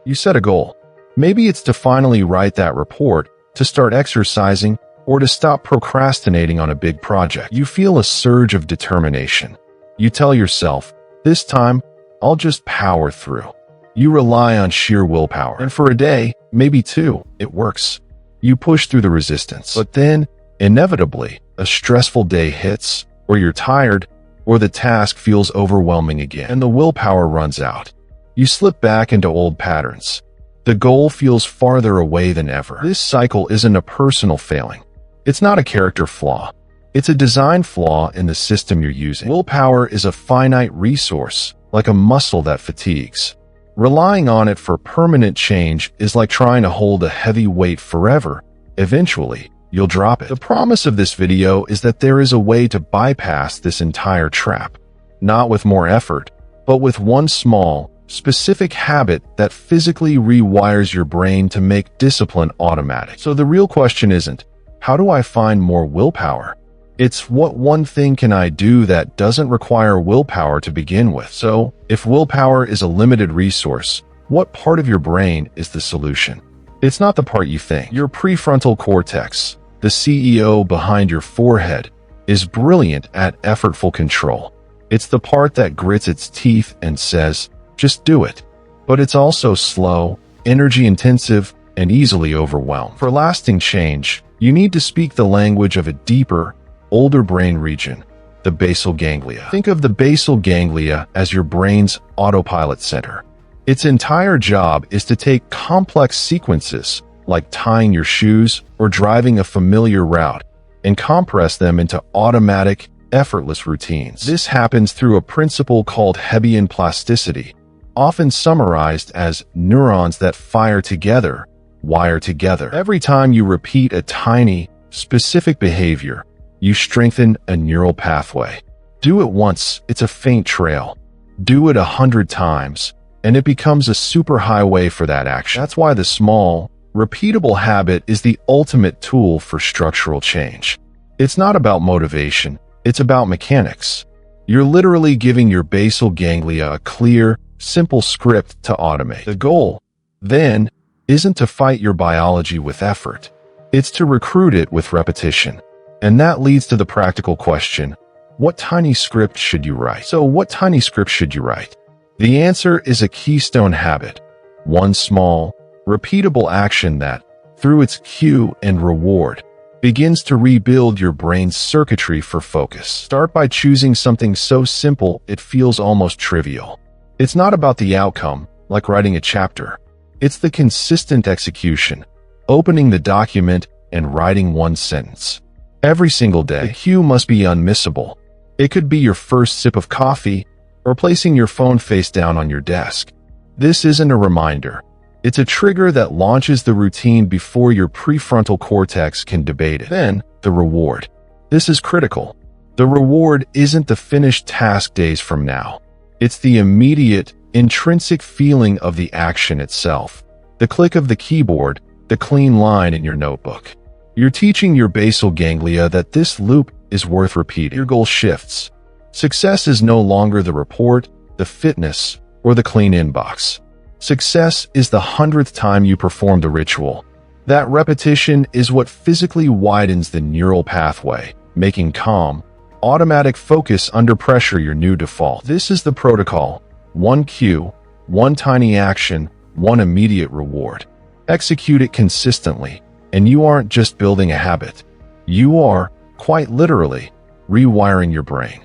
You set a goal. Maybe it's to finally write that report, to start exercising, or to stop procrastinating on a big project. You feel a surge of determination. You tell yourself, this time, I'll just power through. You rely on sheer willpower. And for a day, maybe two, it works. You push through the resistance. But then, inevitably, a stressful day hits, or you're tired, or the task feels overwhelming again, and the willpower runs out. You slip back into old patterns. The goal feels farther away than ever. This cycle isn't a personal failing. It's not a character flaw. It's a design flaw in the system you're using. Willpower is a finite resource, like a muscle that fatigues. Relying on it for permanent change is like trying to hold a heavy weight forever. Eventually, you'll drop it. The promise of this video is that there is a way to bypass this entire trap. Not with more effort, but with one small, specific habit that physically rewires your brain to make discipline automatic. So the real question isn't, how do I find more willpower? It's what one thing can I do that doesn't require willpower to begin with. So, if willpower is a limited resource, what part of your brain is the solution? It's not the part you think. Your prefrontal cortex, the CEO behind your forehead, is brilliant at effortful control. It's the part that grits its teeth and says, just do it. But it's also slow, energy-intensive, and easily overwhelmed. For lasting change, you need to speak the language of a deeper, older brain region, the basal ganglia. Think of the basal ganglia as your brain's autopilot center. Its entire job is to take complex sequences, like tying your shoes or driving a familiar route, and compress them into automatic, effortless routines. This happens through a principle called Hebbian plasticity, often summarized as neurons that fire together, wire together. Every time you repeat a tiny, specific behavior, you strengthen a neural pathway. Do it once, it's a faint trail. Do it 100 times, and it becomes a superhighway for that action. That's why the small, repeatable habit is the ultimate tool for structural change. It's not about motivation, it's about mechanics. You're literally giving your basal ganglia a clear, simple script to automate. The goal, then, isn't to fight your biology with effort. It's to recruit it with repetition. And that leads to the practical question, what tiny script should you write? So what tiny script should you write? The answer is a keystone habit. One small, repeatable action that, through its cue and reward, begins to rebuild your brain's circuitry for focus. Start by choosing something so simple it feels almost trivial. It's not about the outcome, like writing a chapter. It's the consistent execution, opening the document and writing one sentence. Every single day, the cue must be unmissable. It could be your first sip of coffee or placing your phone face down on your desk. This isn't a reminder. It's a trigger that launches the routine before your prefrontal cortex can debate it. Then, the reward. This is critical. The reward isn't the finished task days from now. It's the immediate, intrinsic feeling of the action itself. The click of the keyboard, the clean line in your notebook. You're teaching your basal ganglia that this loop is worth repeating. Your goal shifts. Success is no longer the report, the fitness, or the clean inbox. Success is the 100th time you perform the ritual. That repetition is what physically widens the neural pathway, making calm, automatic focus under pressure your new default. This is the protocol. One cue, one tiny action, one immediate reward. Execute it consistently. And you aren't just building a habit. You are, quite literally, rewiring your brain.